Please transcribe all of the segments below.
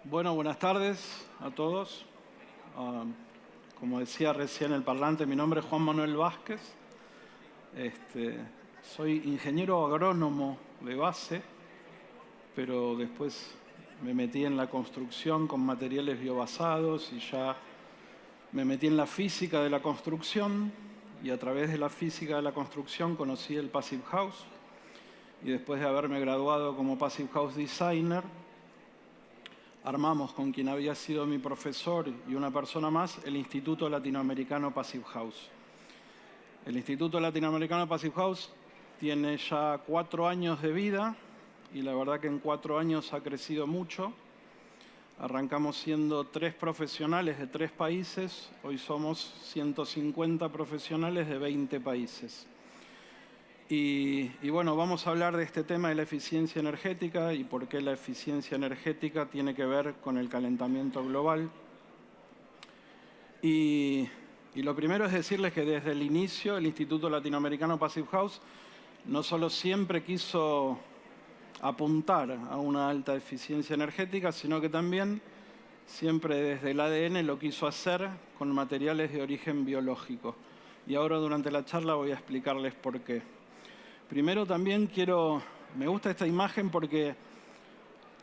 Bueno, buenas tardes a todos. Como decía recién el parlante, mi nombre es Juan Manuel Vázquez. Soy ingeniero agrónomo de base, pero después me metí en la construcción con materiales biobasados y ya me metí en la física de la construcción y a través de la física de la construcción conocí el Passive House y después de haberme graduado como Passive House Designer, armamos con quien había sido mi profesor y una persona más el Instituto Latinoamericano Passive House. El Instituto Latinoamericano Passive House tiene ya 4 años de vida y la verdad que en 4 años ha crecido mucho. Arrancamos siendo 3 profesionales de 3 países, hoy somos 150 profesionales de 20 países. Y bueno, vamos a hablar de este tema de la eficiencia energética y por qué la eficiencia energética tiene que ver con el calentamiento global. Y lo primero es decirles que desde el inicio el Instituto Latinoamericano Passive House no solo siempre quiso apuntar a una alta eficiencia energética, sino que también siempre desde el ADN lo quiso hacer con materiales de origen biológico. Y ahora durante la charla voy a explicarles por qué. Primero también me gusta esta imagen porque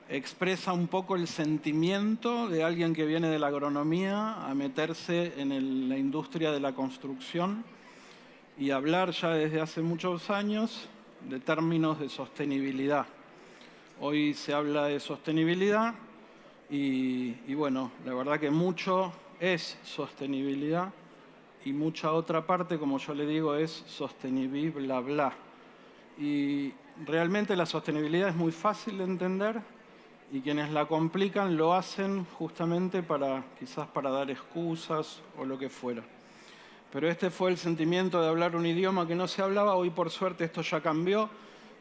expresa un poco el sentimiento de alguien que viene de la agronomía a meterse en la industria de la construcción y hablar ya desde hace muchos años de términos de sostenibilidad. Hoy se habla de sostenibilidad y bueno, la verdad que mucho es sostenibilidad y mucha otra parte, como yo le digo, es sostenible, bla, bla. Y realmente la sostenibilidad es muy fácil de entender y quienes la complican lo hacen justamente quizás para dar excusas o lo que fuera. Pero este fue el sentimiento de hablar un idioma que no se hablaba. Hoy, por suerte, esto ya cambió.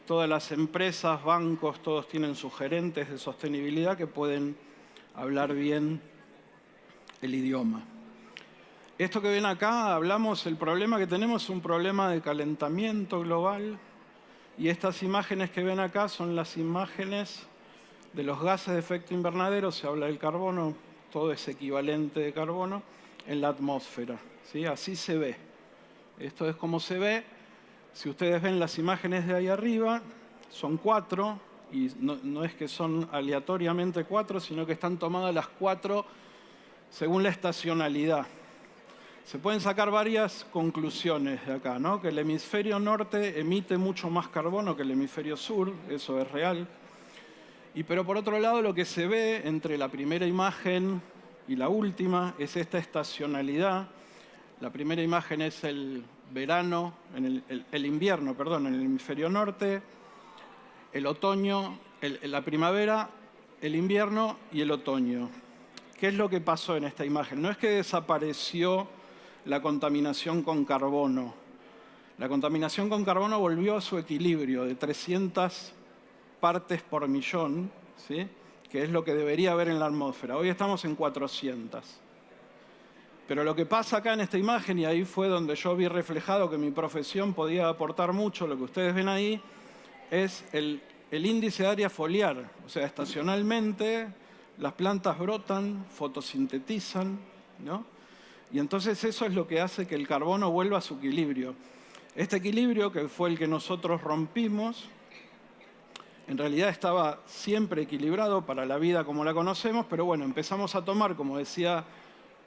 Todas las empresas, bancos, todos tienen sus gerentes de sostenibilidad que pueden hablar bien el idioma. Esto que ven acá, el problema que tenemos es un problema de calentamiento global. Y estas imágenes que ven acá son las imágenes de los gases de efecto invernadero. Se habla del carbono, todo es equivalente de carbono en la atmósfera, ¿sí? Así se ve. Esto es como se ve. Si ustedes ven las imágenes de ahí arriba, son 4, y no es que son aleatoriamente 4, sino que están tomadas las 4 según la estacionalidad. Se pueden sacar varias conclusiones de acá, ¿no? Que el hemisferio norte emite mucho más carbono que el hemisferio sur, eso es real. Pero por otro lado, lo que se ve entre la primera imagen y la última es esta estacionalidad. La primera imagen es el invierno, en el hemisferio norte, el otoño, la primavera, el invierno y el otoño. ¿Qué es lo que pasó en esta imagen? No es que desapareció la contaminación con carbono. La contaminación con carbono volvió a su equilibrio de 300 partes por millón, ¿sí? Que es lo que debería haber en la atmósfera. Hoy estamos en 400. Pero lo que pasa acá en esta imagen, y ahí fue donde yo vi reflejado que mi profesión podía aportar mucho, lo que ustedes ven ahí, es el índice de área foliar. O sea, estacionalmente las plantas brotan, fotosintetizan, ¿no? Y entonces eso es lo que hace que el carbono vuelva a su equilibrio. Este equilibrio, que fue el que nosotros rompimos, en realidad estaba siempre equilibrado para la vida como la conocemos, pero bueno, empezamos a tomar, como decía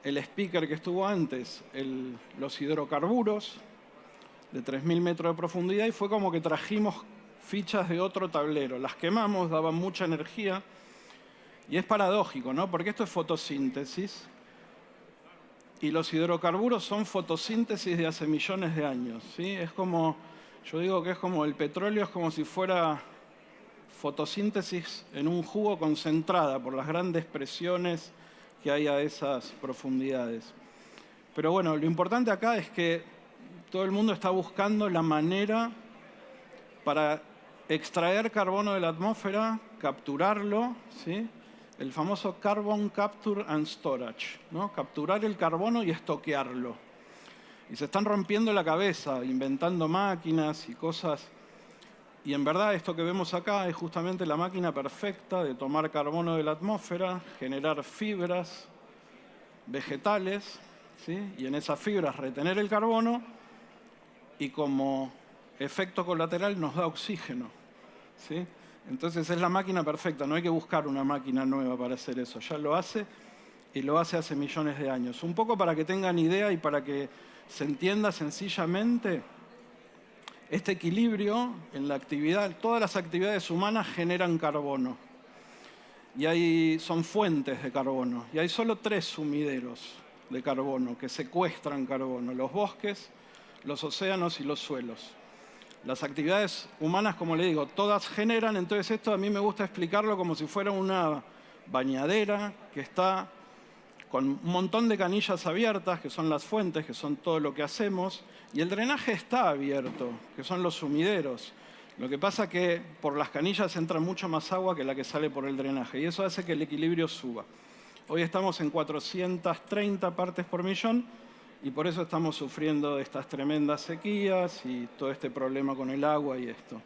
el speaker que estuvo antes, los hidrocarburos de 3.000 metros de profundidad y fue como que trajimos fichas de otro tablero. Las quemamos, daban mucha energía y es paradójico, ¿no? Porque esto es fotosíntesis y los hidrocarburos son fotosíntesis de hace millones de años, ¿sí? Es como, yo digo que es como el petróleo, es como si fuera fotosíntesis en un jugo concentrada por las grandes presiones que hay a esas profundidades. Pero bueno, lo importante acá es que todo el mundo está buscando la manera para extraer carbono de la atmósfera, capturarlo, ¿sí? El famoso Carbon Capture and Storage, ¿no? Capturar el carbono y estoquearlo. Y se están rompiendo la cabeza, inventando máquinas y cosas Y en verdad esto que vemos acá es justamente la máquina perfecta de tomar carbono de la atmósfera, generar fibras vegetales, ¿sí? Y en esas fibras retener el carbono y como efecto colateral nos da oxígeno, ¿sí? Entonces es la máquina perfecta, no hay que buscar una máquina nueva para hacer eso, ya lo hace y lo hace hace millones de años. Un poco para que tengan idea y para que se entienda sencillamente, este equilibrio en la actividad, todas las actividades humanas generan carbono. Y son fuentes de carbono. Y hay solo 3 sumideros de carbono que secuestran carbono: los bosques, los océanos y los suelos. Las actividades humanas, como le digo, todas generan. Entonces esto a mí me gusta explicarlo como si fuera una bañadera que está con un montón de canillas abiertas, que son las fuentes, que son todo lo que hacemos, y el drenaje está abierto, que son los sumideros. Lo que pasa es que por las canillas entra mucho más agua que la que sale por el drenaje, y eso hace que el equilibrio suba. Hoy estamos en 430 partes por millón, y por eso estamos sufriendo estas tremendas sequías y todo este problema con el agua y esto.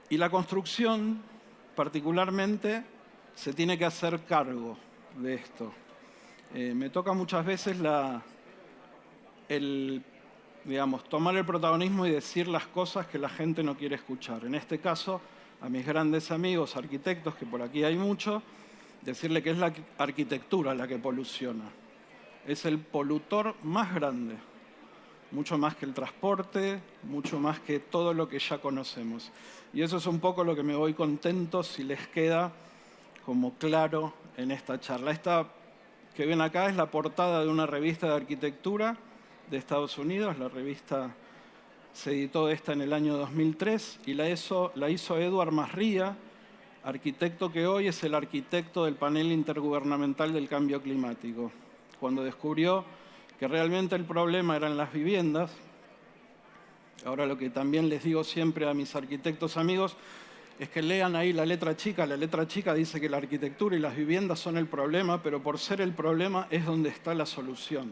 Y la construcción, particularmente, se tiene que hacer cargo de esto. Me toca muchas veces tomar el protagonismo y decir las cosas que la gente no quiere escuchar. En este caso, a mis grandes amigos arquitectos, que por aquí hay muchos, decirle que es la arquitectura la que poluciona. Es el polutor más grande, mucho más que el transporte, mucho más que todo lo que ya conocemos. Y eso es un poco lo que me voy contento si les queda como claro en esta charla. Esta que ven acá es la portada de una revista de arquitectura de Estados Unidos. La revista se editó en el año 2003 y la hizo Edward Masria, arquitecto que hoy es el arquitecto del panel intergubernamental del cambio climático. Cuando descubrió que realmente el problema eran las viviendas, ahora lo que también les digo siempre a mis arquitectos amigos es que lean ahí la letra chica. La letra chica dice que la arquitectura y las viviendas son el problema, pero por ser el problema es donde está la solución,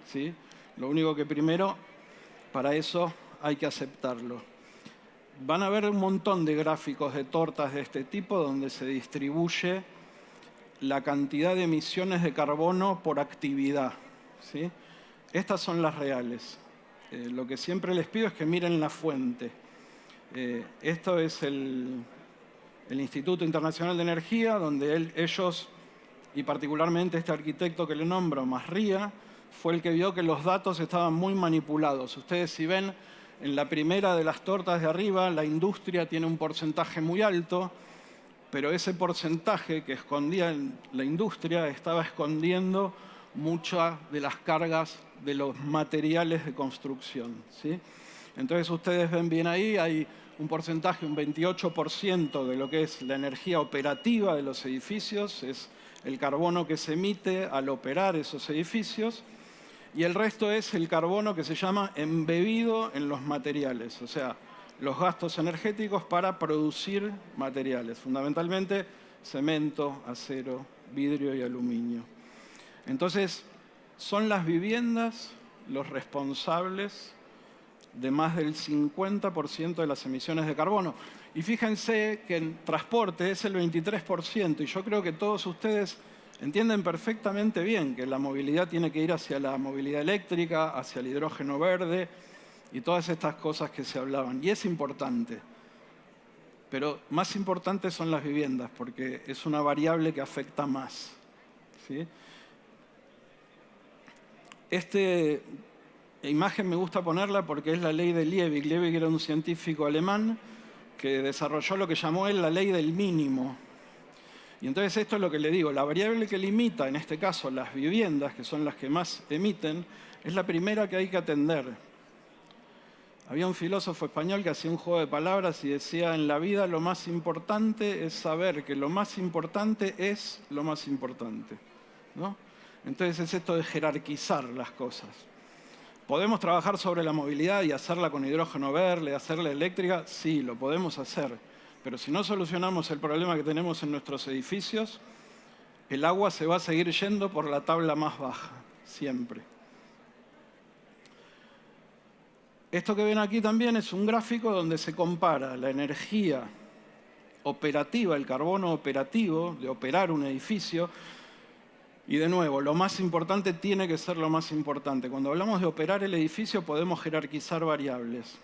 ¿sí? Lo único que primero, para eso hay que aceptarlo. Van a ver un montón de gráficos de tortas de este tipo donde se distribuye la cantidad de emisiones de carbono por actividad, ¿sí? Estas son las reales. Lo que siempre les pido es que miren la fuente. Esto es el Instituto Internacional de Energía, donde ellos, y particularmente este arquitecto que le nombro, Masria, fue el que vio que los datos estaban muy manipulados. Ustedes si ven en la primera de las tortas de arriba, la industria tiene un porcentaje muy alto, pero ese porcentaje que escondía la industria estaba escondiendo muchas de las cargas de los materiales de construcción, ¿sí? Entonces ustedes ven bien ahí, hay un porcentaje, un 28% de lo que es la energía operativa de los edificios, es el carbono que se emite al operar esos edificios, y el resto es el carbono que se llama embebido en los materiales, o sea, los gastos energéticos para producir materiales, fundamentalmente cemento, acero, vidrio y aluminio. Entonces, son las viviendas los responsables de más del 50% de las emisiones de carbono. Y fíjense que en transporte es el 23%, y yo creo que todos ustedes entienden perfectamente bien que la movilidad tiene que ir hacia la movilidad eléctrica, hacia el hidrógeno verde y todas estas cosas que se hablaban. Y es importante, pero más importantes son las viviendas, porque es una variable que afecta más, ¿sí? Esta imagen me gusta ponerla porque es la ley de Liebig. Liebig era un científico alemán que desarrolló lo que llamó él la ley del mínimo. Y entonces esto es lo que le digo, la variable que limita, en este caso las viviendas, que son las que más emiten, es la primera que hay que atender. Había un filósofo español que hacía un juego de palabras y decía: en la vida lo más importante es saber que lo más importante es lo más importante, ¿no? Entonces es esto de jerarquizar las cosas. ¿Podemos trabajar sobre la movilidad y hacerla con hidrógeno verde, hacerla eléctrica? Sí, lo podemos hacer. Pero si no solucionamos el problema que tenemos en nuestros edificios, el agua se va a seguir yendo por la tabla más baja, siempre. Esto que ven aquí también es un gráfico donde se compara la energía operativa, el carbono operativo de operar un edificio. Y de nuevo, lo más importante tiene que ser lo más importante. Cuando hablamos de operar el edificio podemos jerarquizar variables.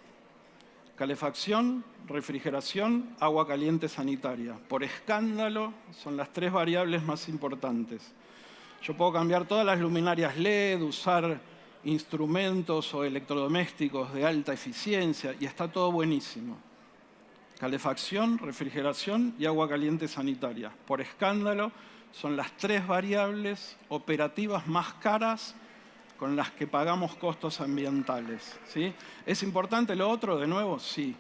Calefacción, refrigeración, agua caliente sanitaria. Por escándalo son las 3 variables más importantes. Yo puedo cambiar todas las luminarias LED, usar instrumentos o electrodomésticos de alta eficiencia y está todo buenísimo. Calefacción, refrigeración y agua caliente sanitaria. Por escándalo son las 3 variables operativas más caras con las que pagamos costos ambientales, ¿sí? ¿Es importante lo otro? De nuevo, sí.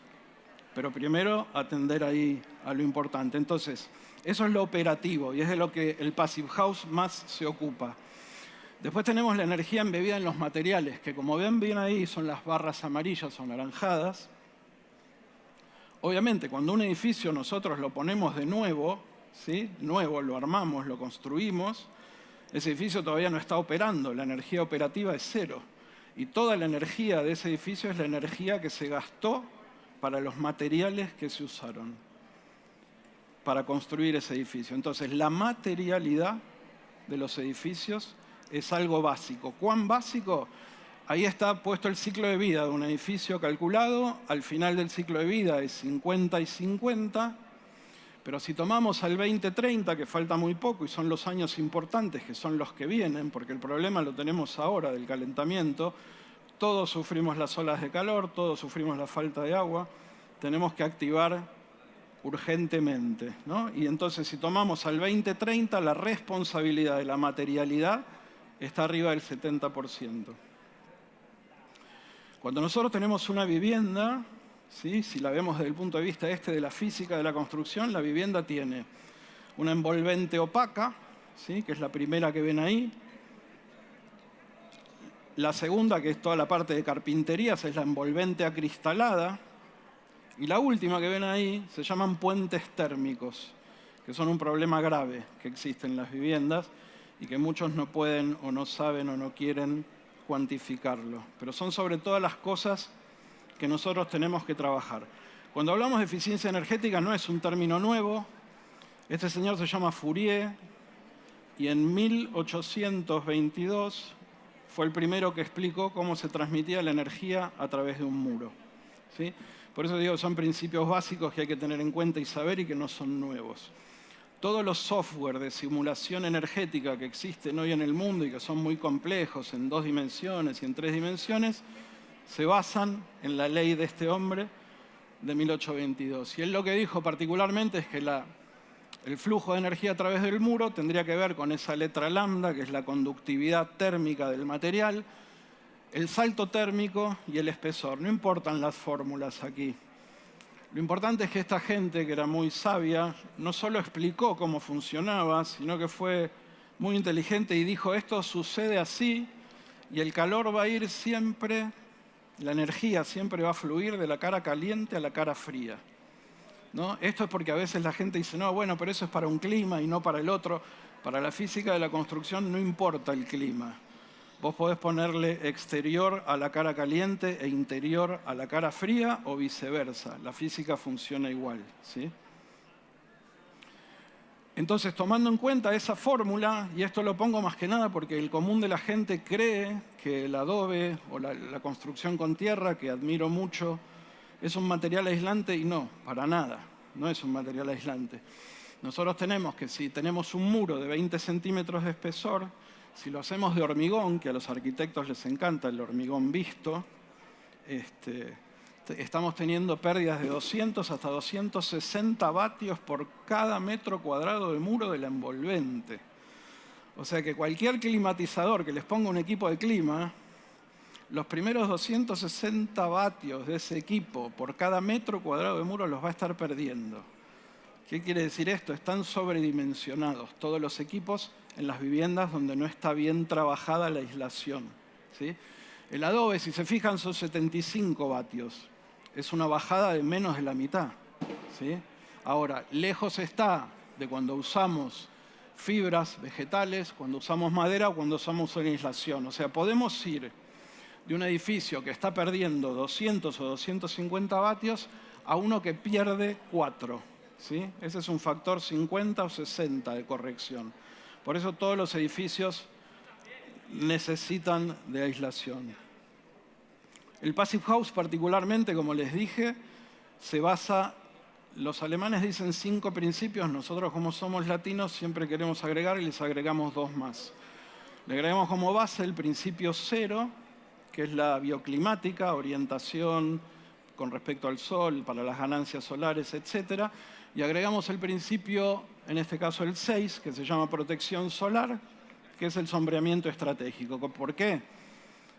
Pero primero atender ahí a lo importante. Entonces, eso es lo operativo y es de lo que el Passive House más se ocupa. Después tenemos la energía embebida en los materiales, que como ven bien ahí son las barras amarillas o anaranjadas. Obviamente, cuando un edificio nosotros lo ponemos de nuevo, ¿sí? Nuevo, lo armamos, lo construimos, ese edificio todavía no está operando, la energía operativa es 0. Y toda la energía de ese edificio es la energía que se gastó para los materiales que se usaron para construir ese edificio. Entonces, la materialidad de los edificios es algo básico. ¿Cuán básico? Ahí está puesto el ciclo de vida de un edificio calculado. Al final del ciclo de vida es 50 y 50. Pero si tomamos al 2030, que falta muy poco y son los años importantes, que son los que vienen, porque el problema lo tenemos ahora del calentamiento, todos sufrimos las olas de calor, todos sufrimos la falta de agua, tenemos que activar urgentemente, ¿no? Y entonces si tomamos al 2030, la responsabilidad de la materialidad está arriba del 70%. Cuando nosotros tenemos una vivienda, ¿sí? Si la vemos desde el punto de vista de la física de la construcción, la vivienda tiene una envolvente opaca, ¿sí? Que es la primera que ven ahí. La segunda, que es toda la parte de carpinterías, es la envolvente acristalada. Y la última que ven ahí se llaman puentes térmicos, que son un problema grave que existe en las viviendas y que muchos no pueden o no saben o no quieren cuantificarlo. Pero son sobre todas las cosas que nosotros tenemos que trabajar. Cuando hablamos de eficiencia energética no es un término nuevo. Este señor se llama Fourier y en 1822 fue el primero que explicó cómo se transmitía la energía a través de un muro, ¿sí? Por eso digo que son principios básicos que hay que tener en cuenta y saber y que no son nuevos. Todos los software de simulación energética que existen hoy en el mundo y que son muy complejos en 2 dimensiones y en 3 dimensiones, se basan en la ley de este hombre de 1822. Y él lo que dijo particularmente es que el flujo de energía a través del muro tendría que ver con esa letra lambda, que es la conductividad térmica del material, el salto térmico y el espesor. No importan las fórmulas aquí. Lo importante es que esta gente, que era muy sabia, no solo explicó cómo funcionaba, sino que fue muy inteligente y dijo, esto sucede así y el calor va a ir siempre, la energía siempre va a fluir de la cara caliente a la cara fría, ¿no? Esto es porque a veces la gente dice, no, bueno, pero eso es para un clima y no para el otro. Para la física de la construcción no importa el clima. Vos podés ponerle exterior a la cara caliente e interior a la cara fría o viceversa. La física funciona igual, ¿sí? Entonces, tomando en cuenta esa fórmula, y esto lo pongo más que nada porque el común de la gente cree que el adobe o la construcción con tierra, que admiro mucho, es un material aislante y no, para nada, no es un material aislante. Nosotros tenemos que si tenemos un muro de 20 centímetros de espesor, si lo hacemos de hormigón, que a los arquitectos les encanta el hormigón visto, estamos teniendo pérdidas de 200 hasta 260 vatios por cada metro cuadrado de muro de la envolvente. O sea que cualquier climatizador que les ponga un equipo de clima, los primeros 260 vatios de ese equipo por cada metro cuadrado de muro los va a estar perdiendo. ¿Qué quiere decir esto? Están sobredimensionados todos los equipos en las viviendas donde no está bien trabajada la aislación, ¿sí? El adobe, si se fijan, son 75 vatios. Es una bajada de menos de la mitad, ¿sí? Ahora, lejos está de cuando usamos fibras vegetales, cuando usamos madera o cuando usamos una aislación. O sea, podemos ir de un edificio que está perdiendo 200 o 250 vatios a uno que pierde 4. ¿Sí? Ese es un factor 50 o 60 de corrección. Por eso todos los edificios necesitan de aislación. El Passive House particularmente, como les dije, se basa, los alemanes dicen 5 principios, nosotros como somos latinos siempre queremos agregar y les agregamos 2 más. Le agregamos como base el principio 0, que es la bioclimática, orientación con respecto al sol, para las ganancias solares, etc. Y agregamos el principio, en este caso el 6, que se llama protección solar, que es el sombreamiento estratégico. ¿Por qué?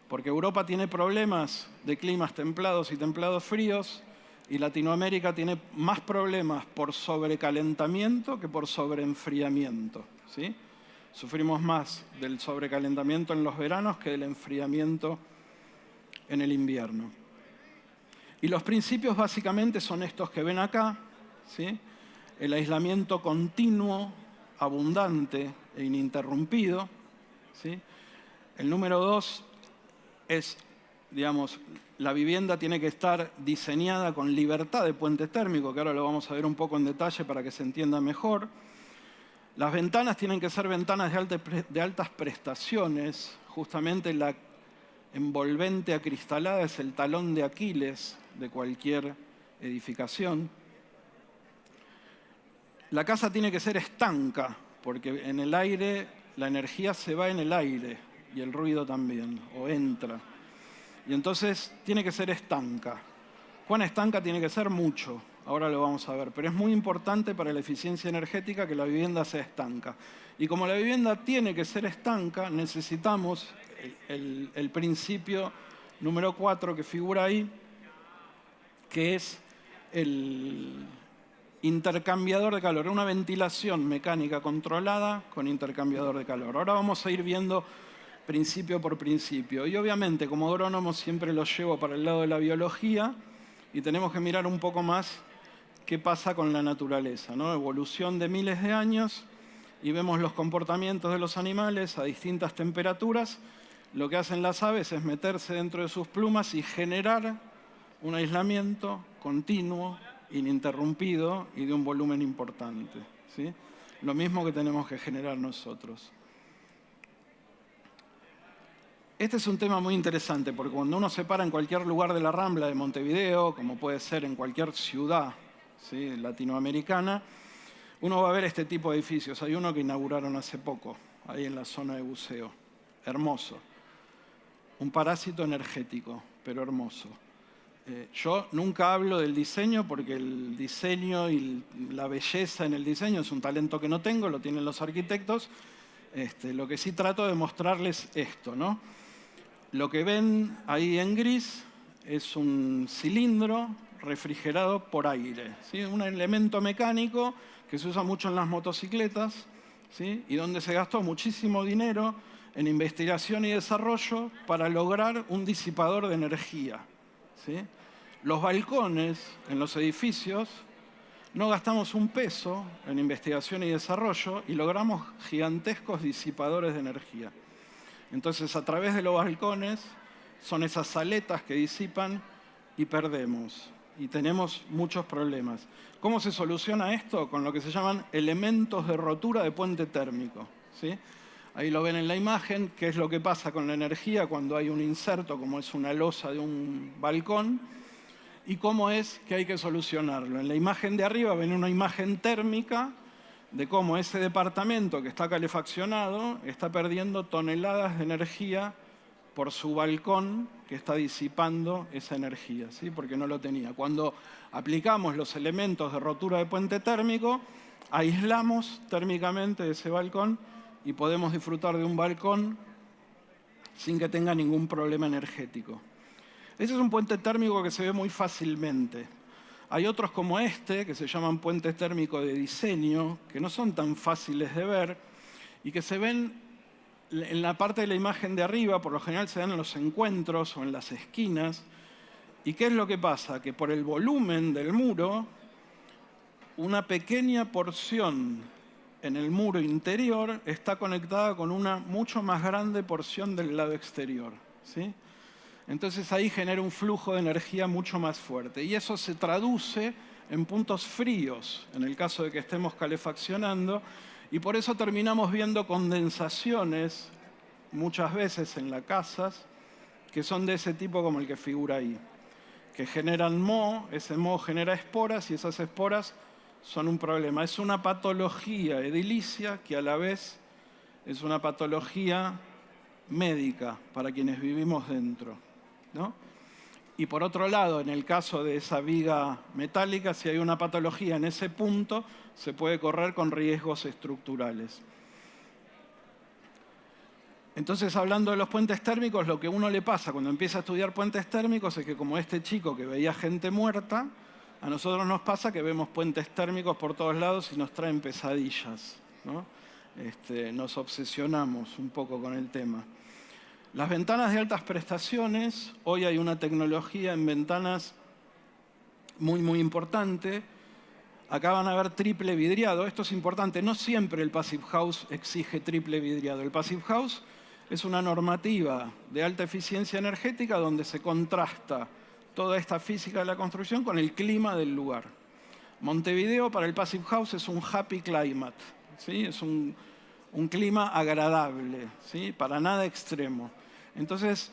Porque Europa tiene problemas de climas templados y templados fríos, y Latinoamérica tiene más problemas por sobrecalentamiento que por sobreenfriamiento. ¿Sí? Sufrimos más del sobrecalentamiento en los veranos que del enfriamiento en el invierno. Y los principios básicamente son estos que ven acá, ¿sí? El aislamiento continuo, abundante e ininterrumpido, ¿sí? El número 2 es, digamos, la vivienda tiene que estar diseñada con libertad de puente térmico, que ahora lo vamos a ver un poco en detalle para que se entienda mejor. Las ventanas tienen que ser ventanas de altas prestaciones. Justamente la envolvente acristalada es el talón de Aquiles de cualquier edificación. La casa tiene que ser estanca, porque en el aire la energía se va en el aire y el ruido también, o entra. Y entonces tiene que ser estanca. ¿Cuán estanca tiene que ser? Mucho. Ahora lo vamos a ver. Pero es muy importante para la eficiencia energética que la vivienda sea estanca. Y como la vivienda tiene que ser estanca, necesitamos el principio número 4 que figura ahí, que es el intercambiador de calor. Una ventilación mecánica controlada con intercambiador de calor. Ahora vamos a ir viendo principio por principio. Y obviamente, como agrónomo, siempre lo llevo para el lado de la biología y tenemos que mirar un poco más qué pasa con la naturaleza, ¿no? Evolución de miles de años y vemos los comportamientos de los animales a distintas temperaturas. Lo que hacen las aves es meterse dentro de sus plumas y generar un aislamiento continuo, ininterrumpido y de un volumen importante, ¿sí? Lo mismo que tenemos que generar nosotros. Este es un tema muy interesante porque cuando uno se para en cualquier lugar de la Rambla de Montevideo, como puede ser en cualquier ciudad, ¿sí?, latinoamericana, uno va a ver este tipo de edificios. Hay uno que inauguraron hace poco, ahí en la zona de buceo. Hermoso. Un parásito energético, pero hermoso. Yo nunca hablo del diseño porque el diseño y la belleza en el diseño es un talento que no tengo, lo tienen los arquitectos. Lo que sí trato de mostrarles esto, ¿no? Lo que ven ahí en gris es un cilindro refrigerado por aire, ¿sí? Un elemento mecánico que se usa mucho en las motocicletas, ¿sí? Y donde se gastó muchísimo dinero en investigación y desarrollo para lograr un disipador de energía, ¿sí? Los balcones en los edificios no gastamos un peso en investigación y desarrollo y logramos gigantescos disipadores de energía. Entonces, a través de los balcones son esas saletas que disipan y perdemos. Y tenemos muchos problemas. ¿Cómo se soluciona esto? Con lo que se llaman elementos de rotura de puente térmico, ¿sí? Ahí lo ven en la imagen, qué es lo que pasa con la energía cuando hay un inserto, como es una losa de un balcón, y cómo es que hay que solucionarlo. En la imagen de arriba ven una imagen térmica de cómo ese departamento que está calefaccionado está perdiendo toneladas de energía por su balcón que está disipando esa energía, ¿sí? Porque no lo tenía. Cuando aplicamos los elementos de rotura de puente térmico, aislamos térmicamente ese balcón y podemos disfrutar de un balcón sin que tenga ningún problema energético. Ese es un puente térmico que se ve muy fácilmente. Hay otros como este, que se llaman puentes térmicos de diseño, que no son tan fáciles de ver y que se ven en la parte de la imagen de arriba, por lo general se dan en los encuentros o en las esquinas. ¿Y qué es lo que pasa? Que por el volumen del muro, una pequeña porción en el muro interior está conectada con una mucho más grande porción del lado exterior, ¿sí? Entonces ahí genera un flujo de energía mucho más fuerte. Y eso se traduce en puntos fríos, en el caso de que estemos calefaccionando, y por eso terminamos viendo condensaciones muchas veces en las casas que son de ese tipo como el que figura ahí, que generan moho, ese moho genera esporas y esas esporas son un problema. Es una patología edilicia que a la vez es una patología médica para quienes vivimos dentro, ¿no? Y por otro lado, en el caso de esa viga metálica, si hay una patología en ese punto, se puede correr con riesgos estructurales. Entonces, hablando de los puentes térmicos, lo que a uno le pasa cuando empieza a estudiar puentes térmicos es que, como este chico que veía gente muerta, a nosotros nos pasa que vemos puentes térmicos por todos lados y nos traen pesadillas, ¿no? Nos obsesionamos un poco con el tema. Las ventanas de altas prestaciones, hoy hay una tecnología en ventanas muy, muy importante. Acá van a ver triple vidriado. Esto es importante. No siempre el Passive House exige triple vidriado. El Passive House es una normativa de alta eficiencia energética donde se contrasta toda esta física de la construcción con el clima del lugar. Montevideo para el Passive House es un happy climate, ¿sí? Es un clima agradable, ¿sí? Para nada extremo. Entonces,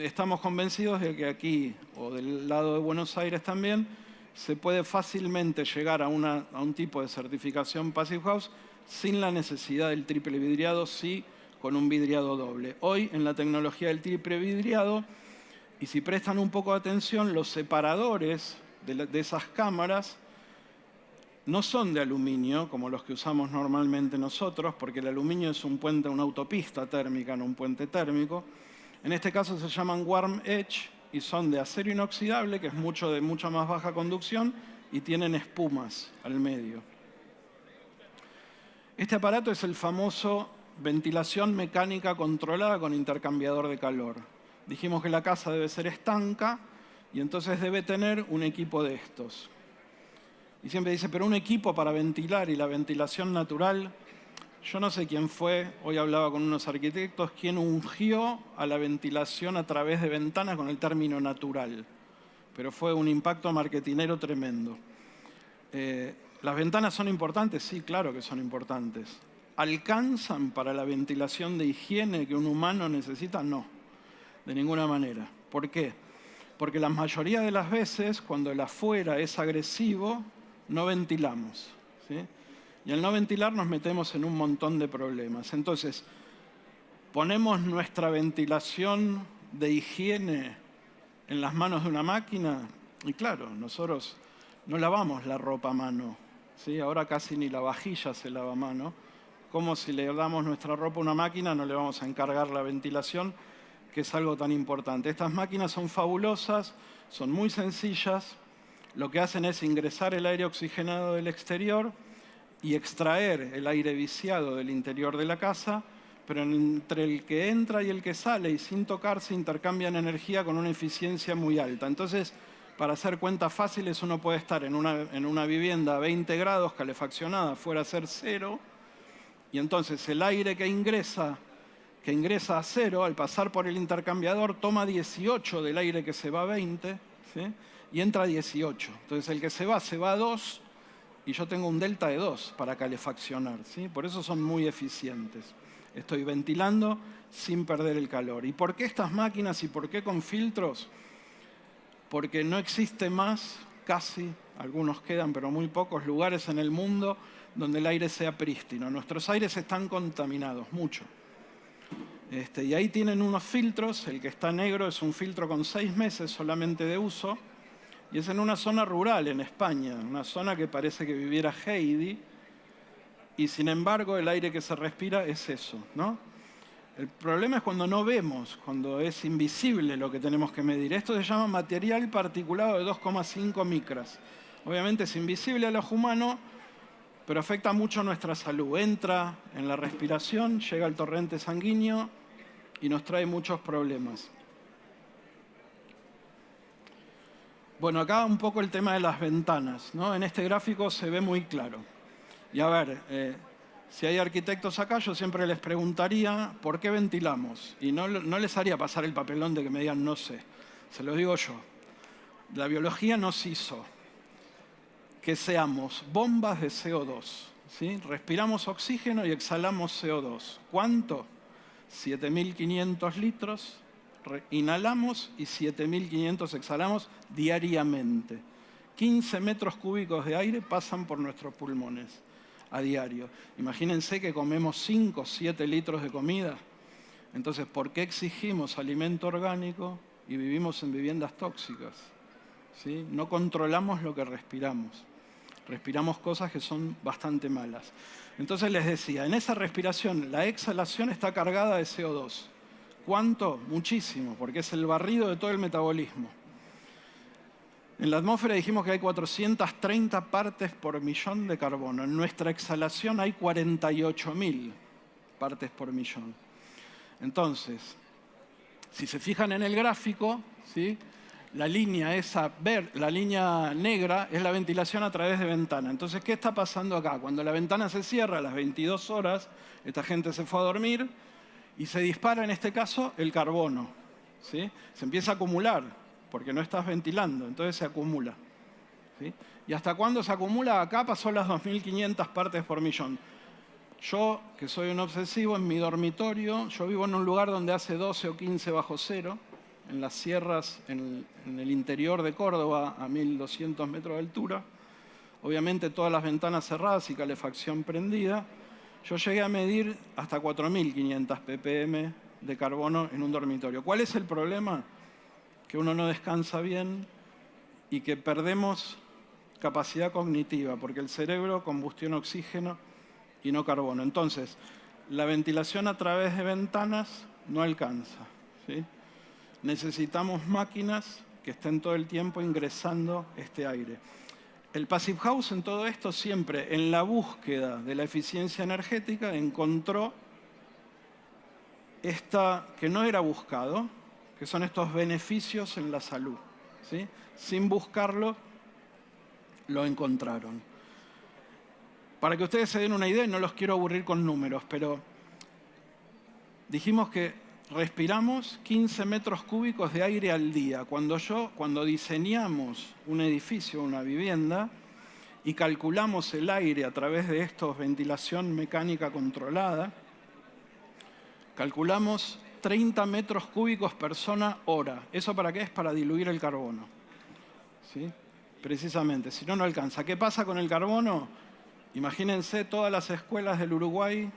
estamos convencidos de que aquí, o del lado de Buenos Aires también, se puede fácilmente llegar a un tipo de certificación Passive House sin la necesidad del triple vidriado, sí con un vidriado doble. Hoy, en la tecnología del triple vidriado, y si prestan un poco de atención, los separadores de esas cámaras no son de aluminio, como los que usamos normalmente nosotros, porque el aluminio es un puente, una autopista térmica, no un puente térmico. En este caso se llaman Warm Edge y son de acero inoxidable, que es de mucha más baja conducción, y tienen espumas al medio. Este aparato es el famoso ventilación mecánica controlada con intercambiador de calor. Dijimos que la casa debe ser estanca y entonces debe tener un equipo de estos. Y siempre dice, pero un equipo para ventilar y la ventilación natural. Yo no sé quién fue, hoy hablaba con unos arquitectos, quien ungió a la ventilación a través de ventanas con el término natural. Pero fue un impacto marketinero tremendo. ¿Las ventanas son importantes? Sí, claro que son importantes. ¿Alcanzan para la ventilación de higiene que un humano necesita? No, de ninguna manera. ¿Por qué? Porque la mayoría de las veces, cuando el afuera es agresivo, no ventilamos, ¿sí? Y al no ventilar nos metemos en un montón de problemas. Entonces, ponemos nuestra ventilación de higiene en las manos de una máquina y claro, nosotros no lavamos la ropa a mano, ¿sí? Ahora casi ni la vajilla se lava a mano. Como si le damos nuestra ropa a una máquina no le vamos a encargar la ventilación, que es algo tan importante. Estas máquinas son fabulosas, son muy sencillas. Lo que hacen es ingresar el aire oxigenado del exterior y extraer el aire viciado del interior de la casa, pero entre el que entra y el que sale y sin tocarse intercambian energía con una eficiencia muy alta. Entonces, para hacer cuentas fáciles, uno puede estar en una vivienda a 20 grados calefaccionada, fuera a ser 0, y entonces el aire que ingresa a 0, al pasar por el intercambiador, toma 18 del aire que se va a 20, ¿sí? Y entra 18. Entonces el que se va a 2 y yo tengo un delta de 2 para calefaccionar, ¿sí? Por eso son muy eficientes. Estoy ventilando sin perder el calor. ¿Y por qué estas máquinas y por qué con filtros? Porque no existe más, casi, algunos quedan, pero muy pocos lugares en el mundo donde el aire sea prístino. Nuestros aires están contaminados, mucho. Y ahí tienen unos filtros, el que está negro es un filtro con 6 meses solamente de uso, y es en una zona rural en España, una zona que parece que viviera Heidi, y sin embargo el aire que se respira es eso, ¿no? El problema es cuando no vemos, cuando es invisible lo que tenemos que medir. Esto se llama material particulado de 2,5 micras. Obviamente es invisible al ojo humano, pero afecta mucho nuestra salud. Entra en la respiración, llega al torrente sanguíneo y nos trae muchos problemas. Bueno, acá un poco el tema de las ventanas, ¿no? En este gráfico se ve muy claro. Y a ver, Si hay arquitectos acá, yo siempre les preguntaría ¿por qué ventilamos? Y no les haría pasar el papelón de que me digan no sé. Se lo digo yo. La biología nos hizo que seamos bombas de CO2. ¿Sí? Respiramos oxígeno y exhalamos CO2. ¿Cuánto? 7.500 litros. Inhalamos y 7.500 exhalamos diariamente. 15 metros cúbicos de aire pasan por nuestros pulmones a diario. Imagínense que comemos 5 o 7 litros de comida. Entonces, ¿por qué exigimos alimento orgánico y vivimos en viviendas tóxicas? ¿Sí? No controlamos lo que respiramos. Respiramos cosas que son bastante malas. Entonces les decía, en esa respiración, la exhalación está cargada de CO2. ¿Cuánto? Muchísimo, porque es el barrido de todo el metabolismo. En la atmósfera dijimos que hay 430 partes por millón de carbono. En nuestra exhalación hay 48.000 partes por millón. Entonces, si se fijan en el gráfico, ¿sí? La línea negra es la ventilación a través de ventana. Entonces, ¿qué está pasando acá? Cuando la ventana se cierra a las 22 horas, esta gente se fue a dormir y se dispara, en este caso, el carbono. ¿Sí? Se empieza a acumular, porque no estás ventilando, entonces se acumula. ¿Sí? ¿Y hasta cuándo se acumula? Acá pasó las 2.500 partes por millón. Yo, que soy un obsesivo, en mi dormitorio, yo vivo en un lugar donde hace 12 o 15 bajo cero, en las sierras, en el interior de Córdoba, a 1.200 metros de altura. Obviamente todas las ventanas cerradas y calefacción prendida. Yo llegué a medir hasta 4.500 ppm de carbono en un dormitorio. ¿Cuál es el problema? Que uno no descansa bien y que perdemos capacidad cognitiva, porque el cerebro combustiona oxígeno y no carbono. Entonces, la ventilación a través de ventanas no alcanza, ¿sí? Necesitamos máquinas que estén todo el tiempo ingresando este aire. El Passive House en todo esto siempre, en la búsqueda de la eficiencia energética, encontró esta que no era buscado, que son estos beneficios en la salud. ¿Sí? Sin buscarlo, lo encontraron. Para que ustedes se den una idea, y no los quiero aburrir con números, pero dijimos que respiramos 15 metros cúbicos de aire al día. Cuando diseñamos un edificio, una vivienda, y calculamos el aire a través de estos ventilación mecánica controlada, calculamos 30 metros cúbicos persona hora. ¿Eso para qué es? Para diluir el carbono. ¿Sí? Precisamente, si no, no alcanza. ¿Qué pasa con el carbono? Imagínense todas las escuelas del Uruguay,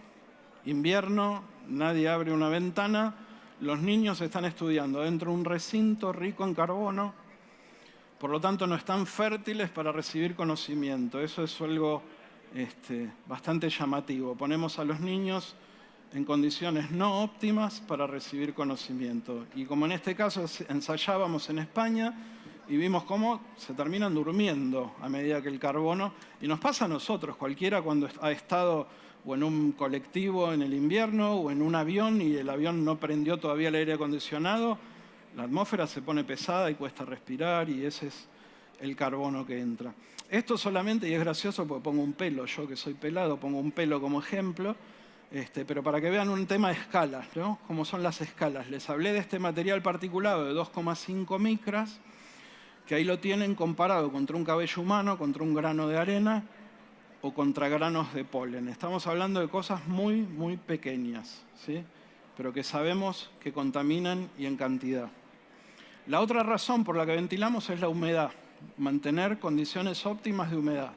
invierno, nadie abre una ventana, los niños están estudiando dentro de un recinto rico en carbono, por lo tanto no están fértiles para recibir conocimiento. Eso es algo bastante llamativo. Ponemos a los niños en condiciones no óptimas para recibir conocimiento. Y como en este caso ensayábamos en España y vimos cómo se terminan durmiendo a medida que el carbono, y nos pasa a nosotros, cualquiera cuando ha estado o en un colectivo en el invierno o en un avión y el avión no prendió todavía el aire acondicionado, la atmósfera se pone pesada y cuesta respirar y ese es el carbono que entra. Esto solamente, y es gracioso porque pongo un pelo, yo que soy pelado pongo un pelo como ejemplo, pero para que vean un tema de escalas, ¿no? Cómo son las escalas. Les hablé de este material particulado de 2,5 micras, que ahí lo tienen comparado contra un cabello humano, contra un grano de arena o contra granos de polen. Estamos hablando de cosas muy, muy pequeñas, ¿sí? Pero que sabemos que contaminan y en cantidad. La otra razón por la que ventilamos es la humedad, mantener condiciones óptimas de humedad.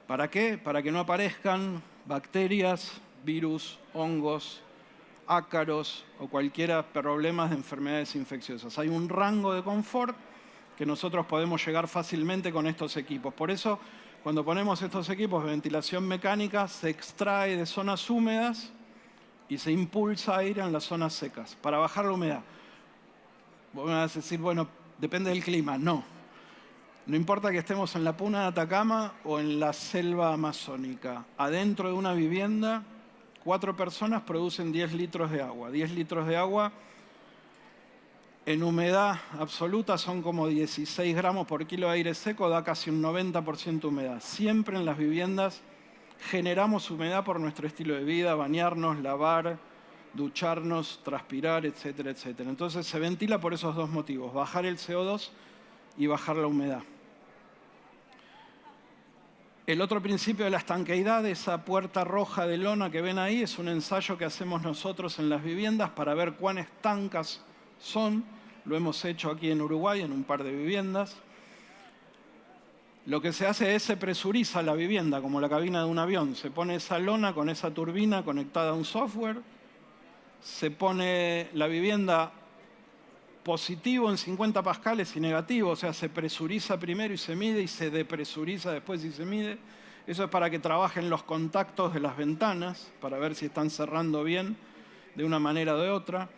¿Para qué? Para que no aparezcan bacterias, virus, hongos, ácaros o cualquiera problemas de enfermedades infecciosas. Hay un rango de confort que nosotros podemos llegar fácilmente con estos equipos. Por eso, cuando ponemos estos equipos de ventilación mecánica, se extrae de zonas húmedas y se impulsa aire en las zonas secas para bajar la humedad. Vos me vas a decir, bueno, depende del clima. No. No importa que estemos en la Puna de Atacama o en la selva amazónica. Adentro de una vivienda, 4 personas producen 10 litros de agua. 10 litros de agua en humedad absoluta son como 16 gramos por kilo de aire seco, da casi un 90% de humedad. Siempre en las viviendas generamos humedad por nuestro estilo de vida, bañarnos, lavar, ducharnos, transpirar, etcétera, etcétera. Entonces se ventila por esos dos motivos, bajar el CO2 y bajar la humedad. El otro principio de la estanqueidad, esa puerta roja de lona que ven ahí, es un ensayo que hacemos nosotros en las viviendas para ver cuán estancas son. Lo hemos hecho aquí en Uruguay en un par de viviendas. Lo que se hace es se presuriza la vivienda como la cabina de un avión. Se pone esa lona con esa turbina conectada a un software. Se pone la vivienda positivo en 50 pascales y negativo, o sea, se presuriza primero y se mide y se depresuriza después y se mide. Eso es para que trabajen los contactos de las ventanas, para ver si están cerrando bien de una manera o de otra.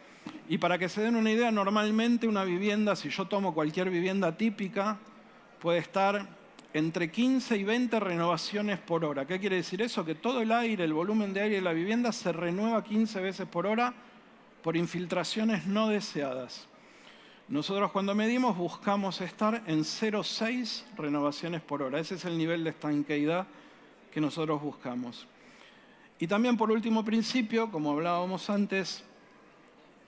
Y para que se den una idea, normalmente una vivienda, si yo tomo cualquier vivienda típica, puede estar entre 15 y 20 renovaciones por hora. ¿Qué quiere decir eso? Que todo el aire, el volumen de aire de la vivienda se renueva 15 veces por hora por infiltraciones no deseadas. Nosotros cuando medimos buscamos estar en 0,6 renovaciones por hora. Ese es el nivel de estanqueidad que nosotros buscamos. Y también por último principio, como hablábamos antes,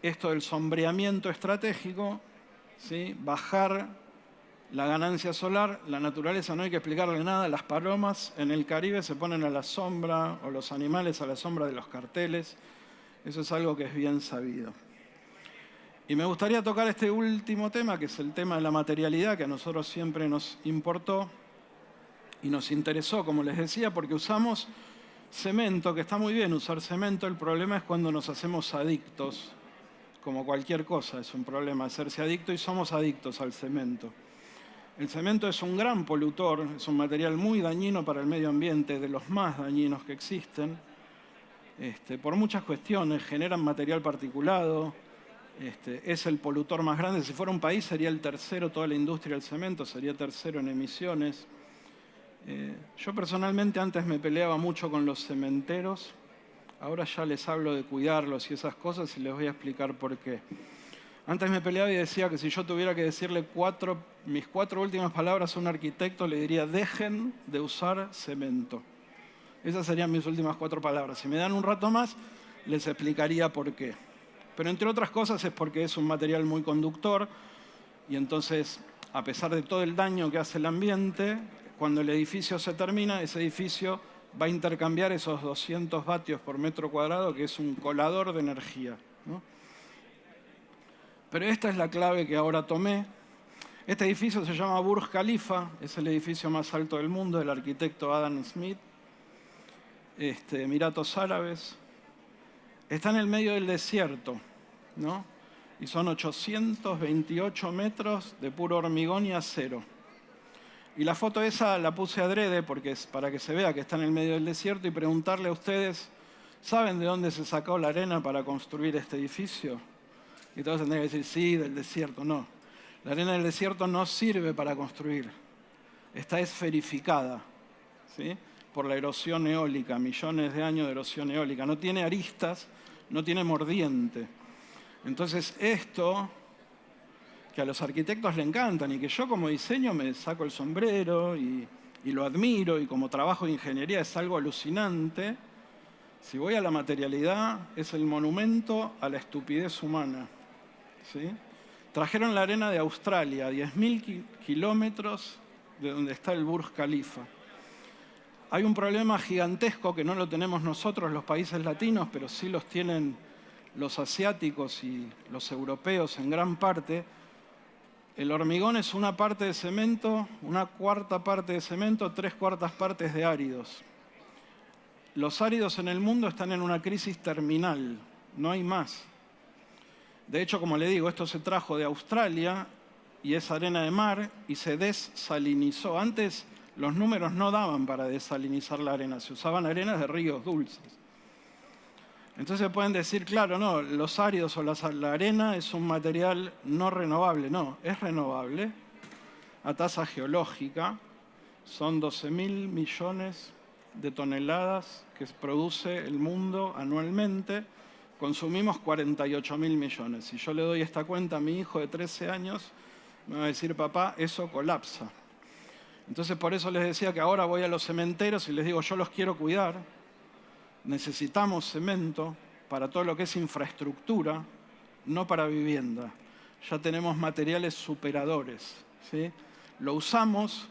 esto del sombreamiento estratégico, ¿sí? Bajar la ganancia solar. La naturaleza no hay que explicarle nada. Las palomas en el Caribe se ponen a la sombra, o los animales a la sombra de los carteles. Eso es algo que es bien sabido. Y me gustaría tocar este último tema, que es el tema de la materialidad, que a nosotros siempre nos importó y nos interesó, como les decía, porque usamos cemento, que está muy bien usar cemento. El problema es cuando nos hacemos adictos, como cualquier cosa, es un problema hacerse adicto, y somos adictos al cemento. El cemento es un gran polutor, es un material muy dañino para el medio ambiente, de los más dañinos que existen, por muchas cuestiones. Generan material particulado. Es el polutor más grande. Si fuera un país sería el tercero, toda la industria del cemento sería tercero en emisiones. Yo personalmente antes me peleaba mucho con los cementeros. Ahora ya les hablo de cuidarlos y esas cosas y les voy a explicar por qué. Antes me peleaba y decía que si yo tuviera que decirle mis 4 últimas palabras a un arquitecto, le diría: dejen de usar cemento. Esas serían mis últimas 4 palabras. Si me dan un rato más, les explicaría por qué. Pero entre otras cosas es porque es un material muy conductor y entonces, a pesar de todo el daño que hace el ambiente, cuando el edificio se termina, ese edificio va a intercambiar esos 200 vatios por metro cuadrado, que es un colador de energía, ¿no? Pero esta es la clave que ahora tomé. Este edificio se llama Burj Khalifa, es el edificio más alto del mundo, del arquitecto Adam Smith, Emiratos Árabes. Está en el medio del desierto, ¿no? Y son 828 metros de puro hormigón y acero. Y la foto esa la puse adrede porque es para que se vea que está en el medio del desierto, y preguntarle a ustedes: ¿saben de dónde se sacó la arena para construir este edificio? Y todos tendrían que decir: sí, del desierto. No, la arena del desierto no sirve para construir. Está esferificada, ¿sí? Por la erosión eólica, millones de años de erosión eólica. No tiene aristas, no tiene mordiente. Entonces esto, que a los arquitectos le encantan y que yo como diseño me saco el sombrero y lo admiro, y como trabajo de ingeniería es algo alucinante, si voy a la materialidad es el monumento a la estupidez humana, ¿sí? Trajeron la arena de Australia, 10.000 kilómetros de donde está el Burj Khalifa. Hay un problema gigantesco que no lo tenemos nosotros, los países latinos, pero sí los tienen los asiáticos y los europeos en gran parte. El hormigón es una parte de cemento, una cuarta parte de cemento, 3/4 partes de áridos. Los áridos en el mundo están en una crisis terminal, no hay más. De hecho, como le digo, esto se trajo de Australia y es arena de mar y se desalinizó. Antes los números no daban para desalinizar la arena, se usaban arenas de ríos dulces. Entonces pueden decir: claro, no, los áridos o la arena es un material no renovable. No, es renovable a tasa geológica. Son 12.000 millones de toneladas que produce el mundo anualmente. Consumimos 48.000 millones. Si yo le doy esta cuenta a mi hijo de 13 años, me va a decir: papá, eso colapsa. Entonces por eso les decía que ahora voy a los cementerios y les digo, yo los quiero cuidar, necesitamos cemento para todo lo que es infraestructura, no para vivienda. Ya tenemos materiales superadores, ¿sí? Lo usamos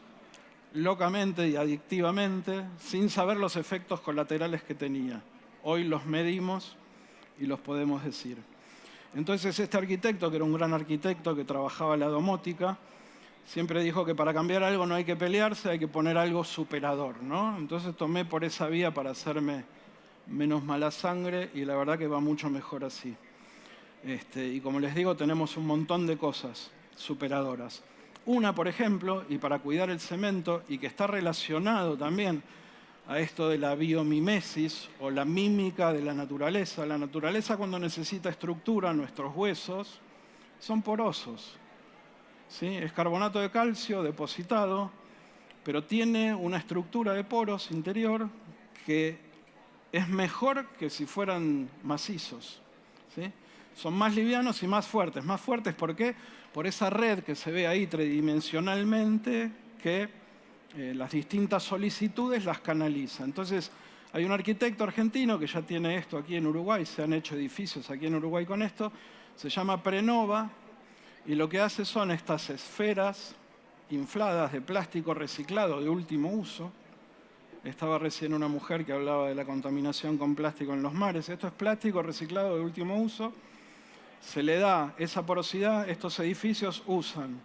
locamente y adictivamente sin saber los efectos colaterales que tenía. Hoy los medimos y los podemos decir. Entonces este arquitecto, que era un gran arquitecto que trabajaba la domótica, siempre dijo que para cambiar algo no hay que pelearse, hay que poner algo superador, ¿no? Entonces tomé por esa vía para hacerme menos mala sangre y la verdad que va mucho mejor así. Y como les digo, tenemos un montón de cosas superadoras. Una, por ejemplo, y para cuidar el cemento, y que está relacionado también a esto de la biomimesis o la mímica de la naturaleza. La naturaleza, cuando necesita estructura, nuestros huesos son porosos, ¿sí? Es carbonato de calcio depositado, pero tiene una estructura de poros interior que es mejor que si fueran macizos, ¿sí? Son más livianos y más fuertes. Más fuertes, ¿por qué? Por esa red que se ve ahí tridimensionalmente que las distintas solicitudes las canaliza. Entonces, hay un arquitecto argentino que ya tiene esto aquí en Uruguay, se han hecho edificios aquí en Uruguay con esto, se llama Prenova, y lo que hace son estas esferas infladas de plástico reciclado de último uso. Estaba recién una mujer que hablaba de la contaminación con plástico en los mares. Esto es plástico reciclado de último uso. Se le da esa porosidad, estos edificios usan,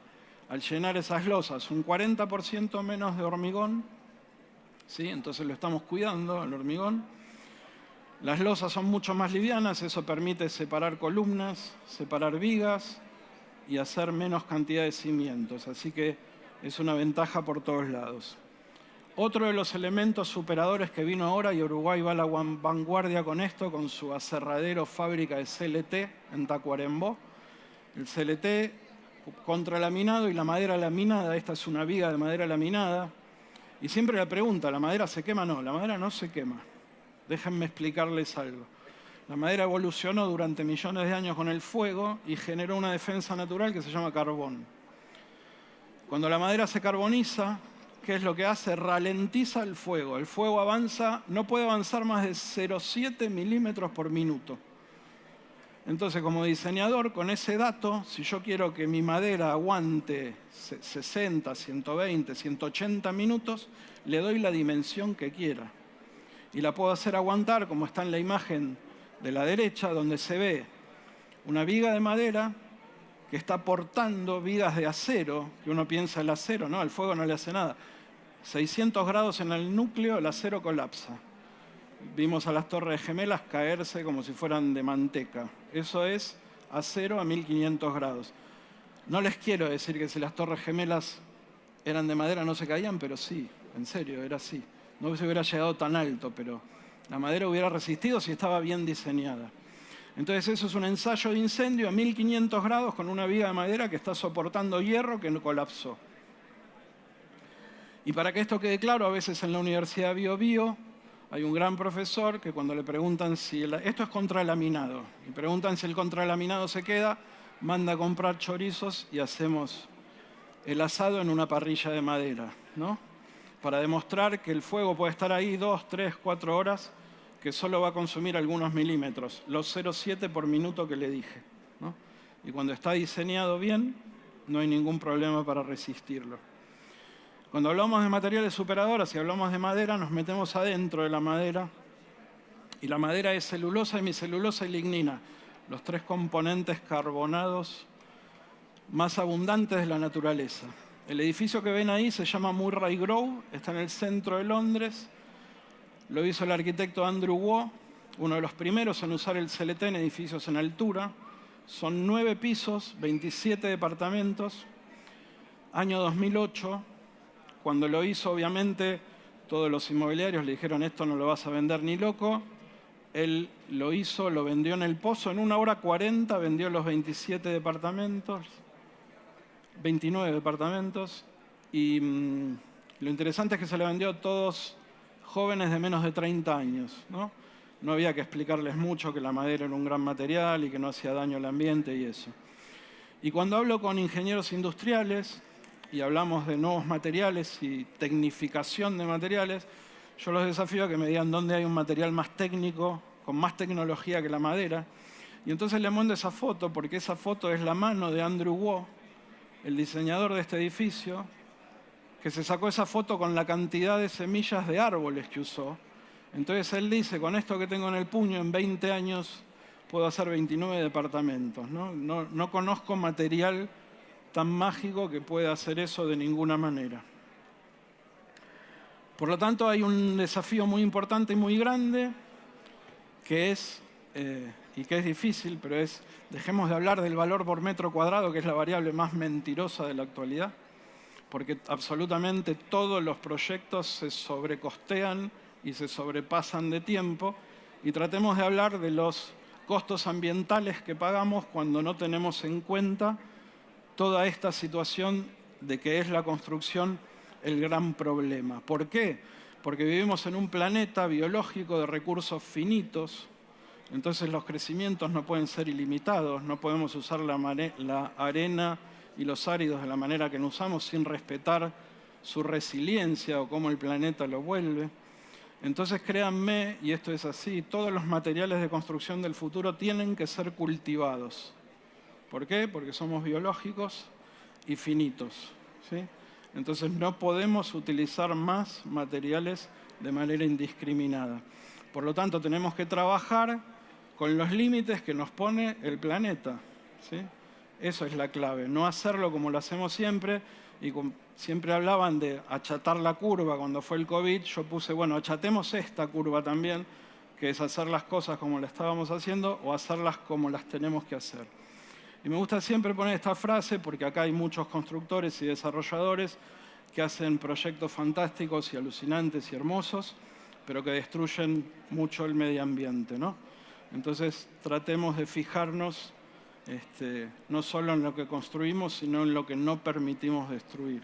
al llenar esas losas, un 40% menos de hormigón, ¿sí? Entonces lo estamos cuidando, el hormigón. Las losas son mucho más livianas, eso permite separar columnas, separar vigas y hacer menos cantidad de cimientos. Así que es una ventaja por todos lados. Otro de los elementos superadores que vino ahora, y Uruguay va a la vanguardia con esto, con su aserradero fábrica de CLT en Tacuarembó. El CLT contralaminado y la madera laminada. Esta es una viga de madera laminada. Y siempre la pregunta, ¿la madera se quema? No, la madera no se quema. Déjenme explicarles algo. La madera evolucionó durante millones de años con el fuego y generó una defensa natural que se llama carbón. Cuando la madera se carboniza, ¿qué es lo que hace? Ralentiza el fuego. El fuego avanza, no puede avanzar más de 0,7 milímetros por minuto. Entonces, como diseñador, con ese dato, si yo quiero que mi madera aguante 60, 120, 180 minutos, le doy la dimensión que quiera. Y la puedo hacer aguantar, como está en la imagen de la derecha, donde se ve una viga de madera que está aportando vigas de acero, que uno piensa el acero, no, el fuego no le hace nada. 600 grados en el núcleo, el acero colapsa. Vimos a las Torres Gemelas caerse como si fueran de manteca. Eso es acero a 1500 grados. No les quiero decir que si las Torres Gemelas eran de madera no se caían, pero sí, en serio, era así. No se hubiera llegado tan alto, pero la madera hubiera resistido si estaba bien diseñada. Entonces eso es un ensayo de incendio a 1500 grados con una viga de madera que está soportando hierro que no colapsó. Y para que esto quede claro, a veces en la Universidad Bio Bio hay un gran profesor que cuando le preguntan si esto es contralaminado, y preguntan si el contralaminado se queda, manda a comprar chorizos y hacemos el asado en una parrilla de madera, ¿no? Para demostrar que el fuego puede estar ahí 2, 3, 4 horas, que solo va a consumir algunos milímetros, los 0,7 por minuto que le dije, ¿no? Y cuando está diseñado bien, no hay ningún problema para resistirlo. Cuando hablamos de materiales superadoras y hablamos de madera, nos metemos adentro de la madera. Y la madera es celulosa, hemicelulosa y lignina, los 3 componentes carbonados más abundantes de la naturaleza. El edificio que ven ahí se llama Murray Grove, está en el centro de Londres. Lo hizo el arquitecto Andrew Waugh, uno de los primeros en usar el CLT en edificios en altura. Son 9 pisos, 27 departamentos. Año 2008. Cuando lo hizo, obviamente, todos los inmobiliarios le dijeron, esto no lo vas a vender ni loco. Él lo hizo, lo vendió en el Pozo. En 1 hora 40 vendió los 27 departamentos, 29 departamentos. Y lo interesante es que se le vendió a todos jóvenes de menos de 30 años, ¿no? No había que explicarles mucho que la madera era un gran material y que no hacía daño al ambiente y eso. Y cuando hablo con ingenieros industriales, y hablamos de nuevos materiales y tecnificación de materiales, yo los desafío a que me digan dónde hay un material más técnico, con más tecnología que la madera. Y entonces le mando esa foto, porque esa foto es la mano de Andrew Waugh, el diseñador de este edificio, que se sacó esa foto con la cantidad de semillas de árboles que usó. Entonces él dice, con esto que tengo en el puño, en 20 años puedo hacer 29 departamentos. No conozco material tan mágico que pueda hacer eso de ninguna manera. Por lo tanto, hay un desafío muy importante y muy grande, que es, y que es difícil, pero es, dejemos de hablar del valor por metro cuadrado, que es la variable más mentirosa de la actualidad, porque absolutamente todos los proyectos se sobrecostean y se sobrepasan de tiempo, y tratemos de hablar de los costos ambientales que pagamos cuando no tenemos en cuenta toda esta situación de que es la construcción el gran problema. ¿Por qué? Porque vivimos en un planeta biológico de recursos finitos, entonces los crecimientos no pueden ser ilimitados, no podemos usar la arena y los áridos de la manera que nos usamos sin respetar su resiliencia o cómo el planeta lo vuelve. Entonces créanme, y esto es así, todos los materiales de construcción del futuro tienen que ser cultivados. ¿Por qué? Porque somos biológicos y finitos, ¿sí? Entonces no podemos utilizar más materiales de manera indiscriminada. Por lo tanto, tenemos que trabajar con los límites que nos pone el planeta, ¿sí? Eso es la clave, no hacerlo como lo hacemos siempre. Y siempre hablaban de achatar la curva cuando fue el COVID. Yo puse, bueno, achatemos esta curva también, que es hacer las cosas como las estábamos haciendo o hacerlas como las tenemos que hacer. Y me gusta siempre poner esta frase porque acá hay muchos constructores y desarrolladores que hacen proyectos fantásticos y alucinantes y hermosos, pero que destruyen mucho el medio ambiente, ¿no? Entonces tratemos de fijarnos no solo en lo que construimos, sino en lo que no permitimos destruir.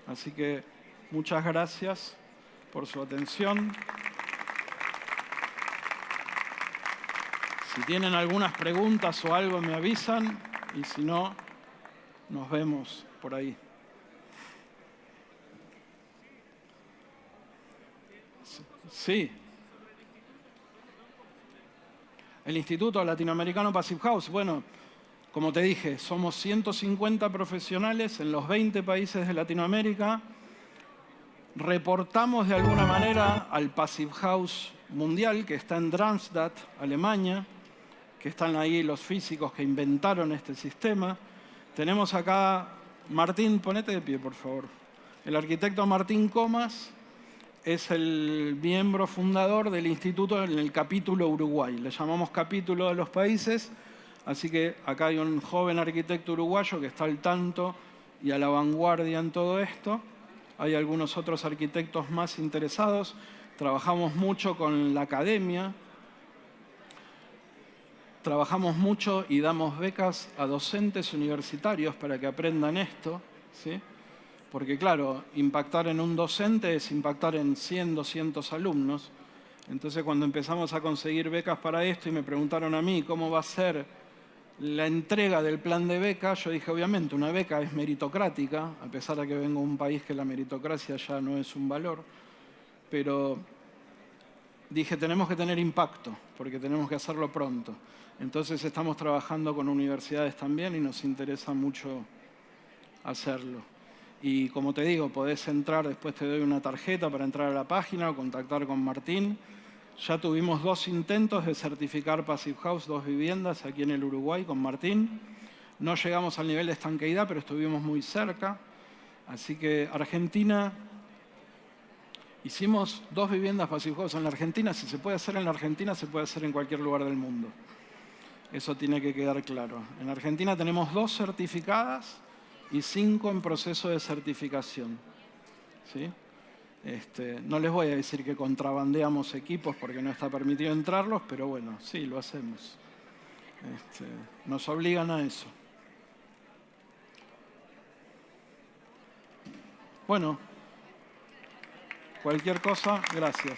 Así que muchas gracias por su atención. Si tienen algunas preguntas o algo me avisan y si no, nos vemos por ahí. Sí. El Instituto Latinoamericano Passive House, bueno, como te dije, somos 150 profesionales en los 20 países de Latinoamérica. Reportamos de alguna manera al Passive House mundial, que está en Darmstadt, Alemania, que están ahí los físicos que inventaron este sistema. Tenemos acá, Martín, ponete de pie, por favor. El arquitecto Martín Comas es el miembro fundador del instituto en el capítulo Uruguay. Le llamamos capítulo de los países, así que acá hay un joven arquitecto uruguayo que está al tanto y a la vanguardia en todo esto. Hay algunos otros arquitectos más interesados. Trabajamos mucho con la academia. Trabajamos mucho y damos becas a docentes universitarios para que aprendan esto, ¿sí? Porque claro, impactar en un docente es impactar en 100, 200 alumnos. Entonces cuando empezamos a conseguir becas para esto y me preguntaron a mí cómo va a ser la entrega del plan de beca, yo dije, obviamente, una beca es meritocrática, a pesar de que vengo de un país que la meritocracia ya no es un valor, pero dije, tenemos que tener impacto, porque tenemos que hacerlo pronto. Entonces estamos trabajando con universidades también y nos interesa mucho hacerlo. Y como te digo, podés entrar, después te doy una tarjeta para entrar a la página o contactar con Martín. Ya tuvimos 2 intentos de certificar Passive House, 2 viviendas aquí en el Uruguay con Martín. No llegamos al nivel de estanqueidad, pero estuvimos muy cerca. Así que Argentina, hicimos 2 viviendas Passive House en la Argentina. Si se puede hacer en la Argentina, se puede hacer en cualquier lugar del mundo. Eso tiene que quedar claro. En Argentina tenemos 2 certificadas y 5 en proceso de certificación, ¿sí? No les voy a decir que contrabandeamos equipos porque no está permitido entrarlos, pero bueno, sí, lo hacemos. Nos obligan a eso. Bueno, cualquier cosa, gracias.